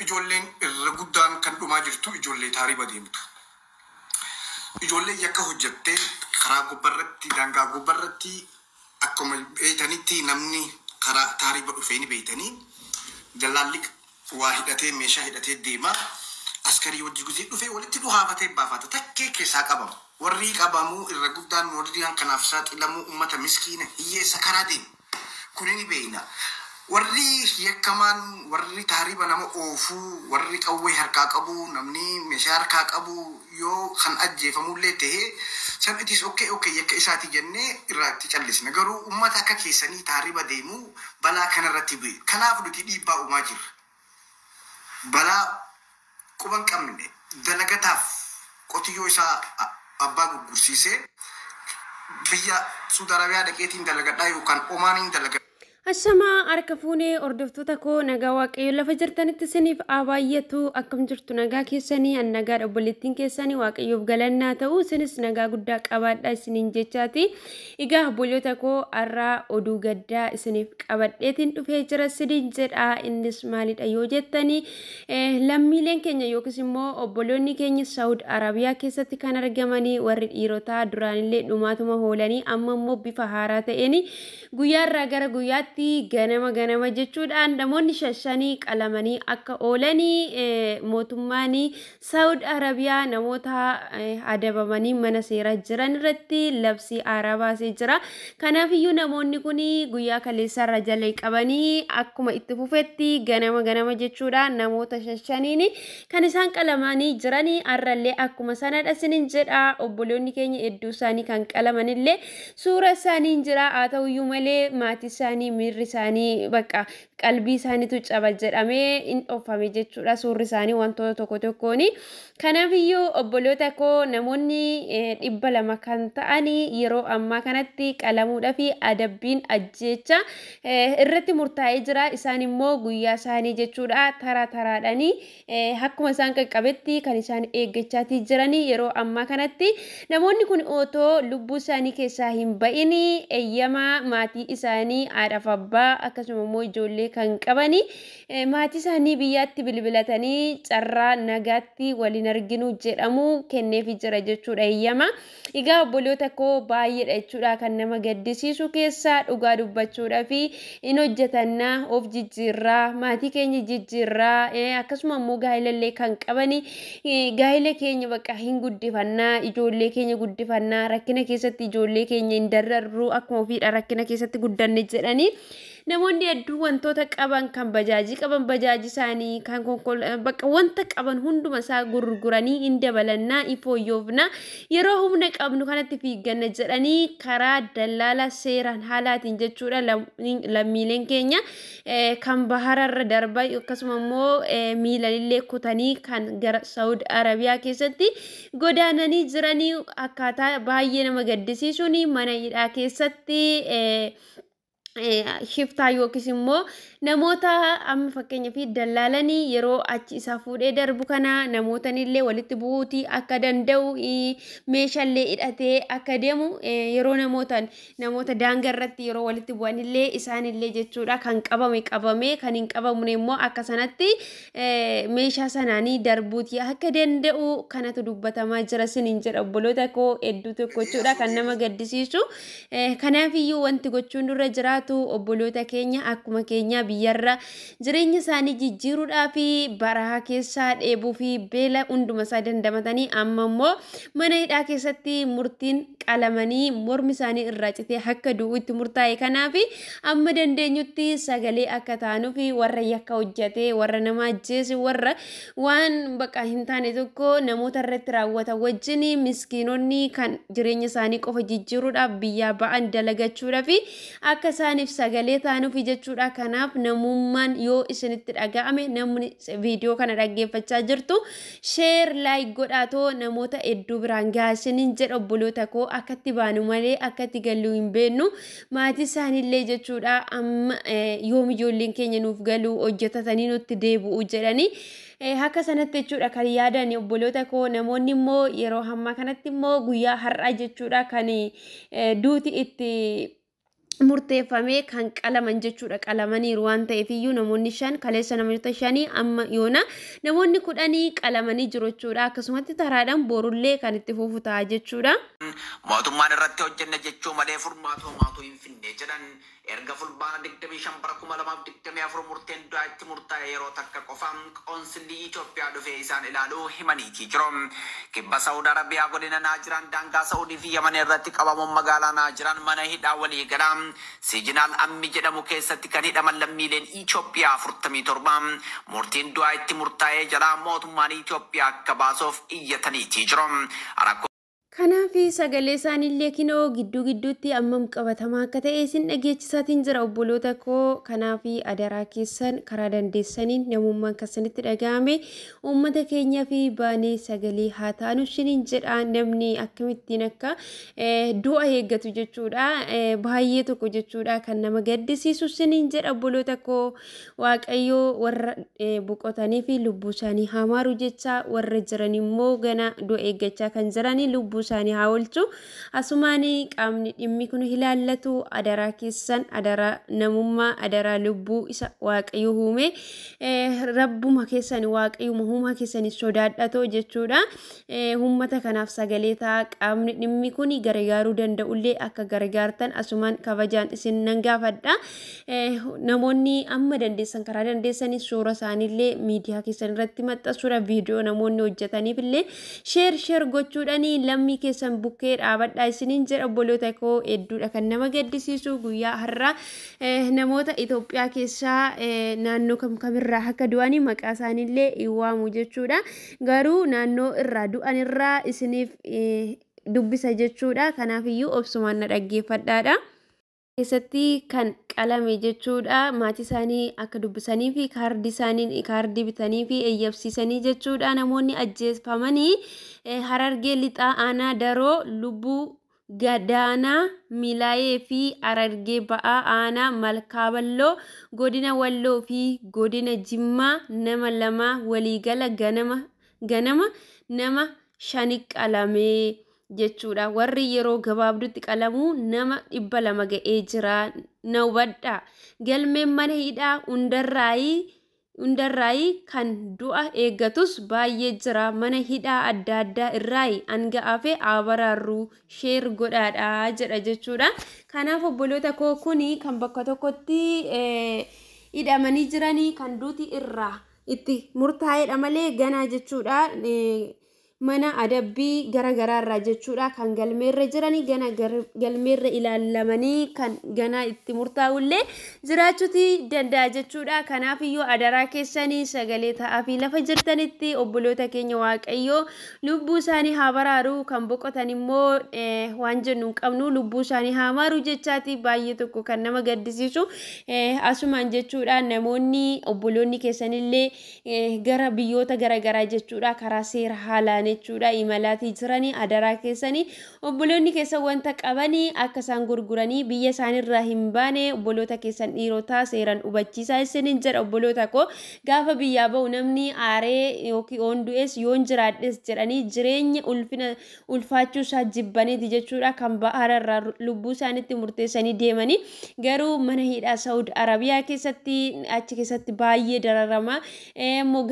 ijoolleen irra guddaan kan dhumaa jirtu ijoollee taariba deemtu. Ijoollee yakka hojjettee karaa gubbarratti daangaa gubbarratti akkuma beeytanitti namni karaa taariba dhufee ni beeytanii jalaalli waa hidhatee meeshaa hidhatee deema askarii wajji guzii dhufee walitti dhuhaafatee baafata takkee keessaa qabamu. Warri qabamu irra guddaan warri kanaaf saaxilamu ummata miskiina hiyyeessa karaa deemu. Kuni ni beeyna. Warri yakkamaan warri taariba nama oofuu warri qawwee harkaa qabu namni meeshaa harkaa qabu yoo kan ajjeefamullee ta'e san itis okay yakka isaati jennee irratti callisna. Garuu ummata akka keessanii taariba deemu balaa kanarratti bu'e. Kanaaf nuti dhiibbaa uumaa jirra. Balaa quban qabne dalagataaf qotiyyoo isaa abbaa gurgursiisee biyya Saudi Arabiyaa dhaqeetiin dalagadhaa yookaan Omaaniin dalagadhaa. Ashama harka fuunee hordoftoota koo nagaa waaqayyo lafa jirtanitti siniif abaayyatu akkam jirtu nagaa keessanii an nagaa obboleettiin keessanii waaqayyoof galannaa ta'u sinis nagaa guddaa qabaadha isiniin jechaati. Egaa obboloota koo har'a oduu gaddaa isiniif qabadheetiin dhufee jira sidiin jedha innis maalidha yoo jettanii lammiileen keenya yookiis immoo obboloonni keenya Saudi Arabiyaa keessatti kan argamanii warri dhiirotaa duraanillee dhumaatuma hoolanii amma immoo bifa haaraa ta'een guyyaarraa gara guyyaatti ganama jechuudhaan namoonni shashanii qalamanii akka oolanii mootummaanii Saudi Arabiyaa namoota adabamanii mana seeraa jiran irratti labsii haaraa baasee jira. Kanaaf iyyuu namoonni kun guyyaa kaleessarra jalaa qabanii akkuma itti fufetti ganama jechuudhaan namoota shashaniin kan isaan qalamanii jiranii har'allee akkuma sanadha sinin jedha. Obboloonni keenya hedduu isaanii kan qalamanillee suura isaanii jira. Haa ta'u iyyuu malee maatii isaanii mirri isaanii bakka qalbii isaaniitu cabal jedhamee in dhoofame jechuudha suurri isaanii wantoota tokkoon. Kanaaf iyyuu obboloota koo namoonni 200 kan ta'anii yeroo ammaa kanatti qalamuudhaa fi adabbiin ajjeecha irratti murtaa'ee jira. Isaan immoo guyyaa isaanii jechuudha taraadhaanii akkuma isaan qaqqabetti kan isaan eeggachaatii jiranii yeroo ammaa kanatti namoonni kun otoo lubbuu isaanii keessaa hin ba'in eeyyama maatii isaanii haadhaaf abbaa akkasuma immoo ijoollee kan qabanii maatii isaanii biyyaatti bilbilatanii carraa nagaatti waliin arginu jedhamu kenneefi jira jechuudha eeyyama. Egaa obboloota koo baay'eedha jechuudha kan nama gaddisiisu keessaa dhugaa dubbachuudhaa fi in hojjetannaa of jijjiirraa maatii keenya jijjiirraa akkasuma immoo gaa'ilallee kan qabanii gaa'ila keenya bakka hin guddifannaa ijoollee keenya guddifannaa rakkina keessatti ijoollee keenya hin dararru akkuma ofiidha rakkina keessatti guddanne jedhanii namoonni hedduu wantoota qaban kan bajaajii qaban bajaajii isaanii kan bakka wanta qaban hunduma isaa gurguranii hin dabalannaa ifooyyoofna yeroo humna qabnu kanatti fiigganna jedhanii karaa dallala seeraan haalaatiin jechuudha lammiileen keenya kan bahararra darba akkasuma immoo miilanillee kutanii kan gara Saudi Arabiyaa keessatti godaananii jiranii akkaataa baay'ee nama gaddisiisuun mana hidhaa keessatti shiftaa yookiis immoo namoota amma fakkeenyaa fi dallaalanii yeroo achi isa fuudhee darbu kana namootanillee walitti bu'uutii akka danda'u meeshaalee hidhatee akka deemu yeroo namoota daangaa irratti yeroo walitti bu'anillee isaanillee jechuudha kan qabame kan hin qabamne immoo akka sanatti meeshaa sanaanii darbuutii akka danda'u kanatu dubbatamaa jira sinin jedha obboloota koo hedduu tokko jechuudha kan nama gaddisiisu. Kanaaf iyyuu wanti gochuun dura jiraatu obboloota keenya akkuma keenya biyyarra jireenya isaanii jijjiiruudhaa fi baraha keessaa dheebuu fi beela hunduma isaa dandamatanii amma immoo mana hidhaa keessatti murtiin qalamanii mormi isaanii irraa citee akka du'uutti murtaa'e. Kanaaf amma dandeenyutti sagalee akka taanuu fi warra yakka hojjete warra nama ajjeese warra waan bakka hin taane tokko namoota irratti raawwatan wajjin miskiinonni kan jireenya isaanii qofa jijjiiruudhaaf biyyaa ba'an dalagachuudhaa fi akka isaaniif sagalee taanuuf jechuudha. Kanaaf namummaan yoo isinitti dhaga'ame namni viidiyoo kana dhaggeeffachaa jirtu share like godhaatoo namoota hedduu biraan gaasiniin jedha obboloota koo akkatti baanu malee akkatti galuu hin beennu maatii isaaniillee jechuudha amma yoom ijoolleen keenya nuuf galuu hojjetatanii nutti deebi'u jedhanii akka sanatti jechuudha kan yaadan obboloota koo. Namoonni immoo yeroo hammaa kanatti immoo guyyaa har'aa jechuudha kan duuti itti murteeffamee kan qalaman jechuudha. Qalamaniiru waan ta'eef iyyuu namoonni 5 kaleessa namoota 5 amma yoona namoonni 10 qalamanii jiru jechuudha. Akkasumatti taraadhaan borullee kan itti fufu ta'a jechuudha. Mootummaan irratti hojjenna jechuu malee furmaatoo maatuu hin finne jedhan erga fulbaana 25 bara 2024 murteen du'aa itti murtaa'e yeroo takka qofaan qoonsilii Itoophiyaa dhufee isaan ilaaluu himaniitii jiru. Kibba Saawud Arabiyaa godina Naajiraan daangaa Saawudii fi Yaman irratti qabamuun magaalaa Naajiraan mana hidhaa walii galaa Sijinaal Ammi jedhamu keessatti kan hidhaman lammiileen Itoophiyaa 47 murtiin du'aa itti murtaa'ee jalaa mootummaan Itoophiyaa akka baasuuf iyyataniitii jiru. Kanaafi sagalee isaaniillee kinoo gidduu gidduutti ammam qabatamaa akka ta'e isin dhageechisaatiin jira obboloota koo. Kanaafi adaraa keessan karaa dandeessaniin namummaan akkasanitti dhaga'ame uummata keenya fi baanee sagalee haa taanu shiniin jedha. Namni akkamittiin akka du'a eeggatu jechuudha. Baay'ee tokko jechuudha kan nama gaddisiisu shiniin jedha obboloota koo. Waaqayyoo warra boqotanii fi lubbuu isaanii haa maaru jecha warra jiran immoo gana du'a eeggachaa kan jiranii lubbuu isaanii haa oolchu. Asumaanii qaamni dhimmi kun ilaallatu adaraa keessan adaraa namummaa adaraa lubbuu isa waaqayyo uume rabbuma keessan waaqayyuma uumaa keessan sodaadhatoo jechuudha. Uummata kanaaf sagalee ta'a. Qaamni dhimmi kun gargaaruu danda'ullee akka gargaartan asumaan kabajaan isin nan gaafadha. Namoonni amma dandeessan karaa dandeessanii suura isaaniillee miidiyaa keessan irratti maxxansuudha. Viidiyoo namoonni hojjetaniif illee sheer gochuudhaan lammii keessan bukkee dhaabadhaa isiniin jedha obboloota koo. Hedduudha kan nama gaddisiisu guyyaa har'a namoota Itoophiyaa keessaa naannoo kamirraa akka du'anii maqaa isaaniillee waamu jechuudha. Garuu naannoo irraa du'an irraa isiniif dubbisa jechuudha. Kanaafiyyuu obsumaan na dhaggeeffadhaadha. Keessatti kan qalame jechuudha. Maatii isaanii akka dubbisanii fi kaardii bitanii fi eeyyabsiisanii jechuudha. Namoonni ajjeefamanii Harargee lixaa aanaa Daroo Lubbuu Gadaanaa Milaayee fi Harargee ba'aa aanaa Malkaaballoo godina Walloo fi godina Jimmaa nama 2 waliigala ganama nama 5 qalame jechuudha. Warri yeroo gabaabduutti qalamu nama 200 ga'ee jira. Na hubadhaa. Galmeen mana hidhaa hundarraayi kan du'a eeggatus baay'ee jira. Mana hidhaa adda addaa irraayi hanga hafe abaraarru sheer godhaadha jedha jechuudha. Kanaaf obboloota koo kuni kan bakka tokkotti hidhamanii jiranii kan duuti irraa itti murtaa'edha malee ganaa jechuudha. Mana adabbii garagaraa irraa jechuudha kan galmeerra jiranii gana galmeerra ilaalamanii kan gana itti murtaa'ullee jiraachuuti danda'a jechuudha. Kanaaf iyyuu adaraa keessanii sagalee ta'aa fi lafa jirtanitti obboloota keenya waaqayyoo lubbuu isaanii haa baraaru. Kan boqotan immoo waan jennu hin qabnu lubbuu isaanii haa maaru jechaati. Baay'ee tokko kan nama gaddisiisu asumaan jechuudha. Namoonni obboloonni keessanillee gara biyyoota garagaraa jechuudha karaa seera haalaan jechuudha imalaatii jiranii adaraa keessanii obboloonni keessan wanta qabanii akka isaan gurguranii biyya isaanirraa hin baane obboloota keessan dhiirotaa seeran hubachiisaa isiniin jedha obboloota koo. Gaafa biyyaa ba'u namni aaree yookiin ondu'es yoon jiraadhes jedhanii jireenya ulfaachuu isaa jibbaniiti jechuudha. Kan bahararraa lubbuu isaaniitti murteessanii deemanii garuu mana hidhaa Saawud Arabiyaa keessatti achi keessatti baay'ee dararama.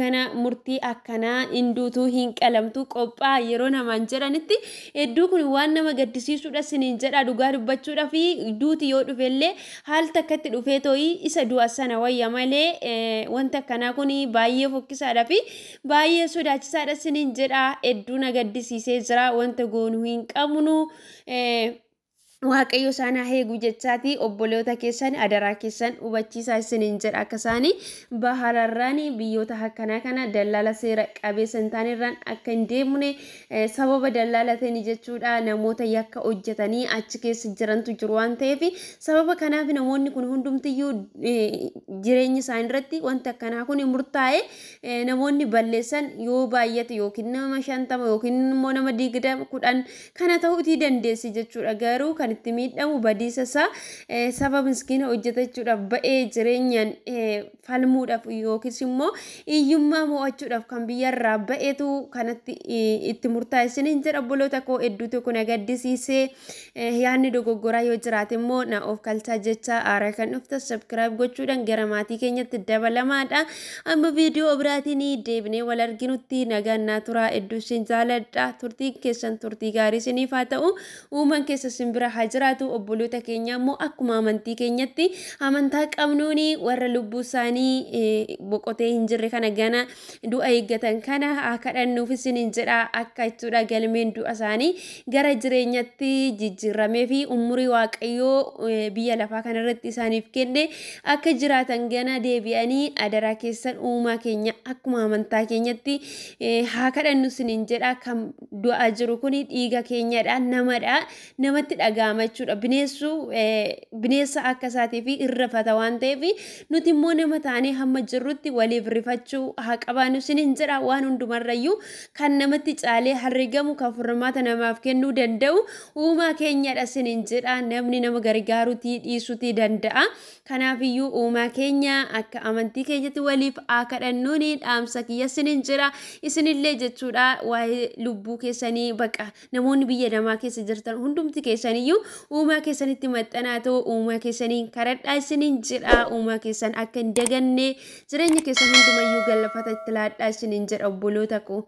Gana murtii akkanaa hinduutuu hin qalamtu qophii yeroo namaan jedhanitti hedduu kun waan nama gaddisiisuudha siniin jedha. Dhugaa dubbachuudha fi duuti yoo dhufellee haal takkatti dhufee tooyi isa du'a sana wayya malee wanta akkanaa kun baay'ee fokkisaadha fi baay'ee sodaachisaadha siniin jedha. Hedduu na gaddisiisee jira. Wanta goonuu hin qabnu waaqayyo sana heegu jechaati. Obboloota keessan adaraa keessan hubachiisaa isiniin jedha. Akka isaanii bahararraan biyyoota akkanaa kana dallala seera qabeessa hin taanerraan akka hin deemne sababa dallaalateen jechuudha. Namoota yakka hojjetanii achi keessa jirantu jiru waan ta'eef sababa kanaaf namoonni kun hundumtiyyuu jireenya isaanii irratti wanta akkanaa kun murtaa'e namoonni balleessan yoo baay'ate yookiin nama 50 yookiin immoo nama 20 10 kana ta'uutii dandeessi jechuudha. Garuu kan itti miidhamu badiisa isaa saba miskiina hojjetachuudhaaf ba'ee jireenyaan falmuudhaaf yookiis immoo hiyyummaa mo'achuudhaaf kan biyyarraa ba'eetu kanatti itti murtaa'isiniin jedha obboloota koo hedduutu kun agaddisiisee yaadni dogoggoraa yoo jiraate immoo na of kalchaa jecha aara kan dhufta subscribe gochuudhaan gara maatii keenyatti dabalamaadha. Amma viidiyoo biraatiin deebinee wal arginutti nagaan naa turaa hedduu isin jaaladha. Turtii keessan turtii gaarii isiniif haa ta'u. Uumaan keessa simbira haa jiraatu. Obboloota keenya immoo akkuma amantii keenyatti amantaa qabnuun warra lubbuu isaanii boqotee hin jirre kana gana du'a eeggatan kana haa kadhannuuf isiniin jedha akka jechuudha galmeen du'a isaanii gara jireenyatti jijjiiramee fi umurii waaqayyoo biyya lafaa kanarratti isaaniif kenne akka jiraatan gana deebi'anii adaraa keessan uumaa keenya akkuma amantaa keenyatti haa kadhannu isiniin jedha. Kan du'aa jiru kun dhiiga keenyadha namadha namatti dhaga'ama jechuudha. Bineensa akka isaatii fi irrafata waan ta'eef nuti immoo nama taanee hamma jirrutti waliif rifachuu haa qabaannu isiniin jedha. Waan hundumarrayyuu kan namatti caalee harrigamu kan furmaata namaaf kennuu danda'u uumaa keenyadha isiniin jedha. Namni nama gargaaruutii dhiisuutii danda'a. Kanaafiyyuu uumaa keenya akka amantii keenyatti waliif haa kadhannuun dhaamsa kiyya isiniin jedha. Isinillee jechuudha waa'ee lubbuu keessanii baqa namoonni biyya namaa keessa jirtan hundumti keessaniyyuu uumaa keessanitti maxxanaa ta'u uumaa keessanii kadhadhaa isiniin jedha. Uumaa keessan akka hin daganne jireenya keessan hundumayyuu gallafata itti laadhaa isiniin jedha obboloota koo.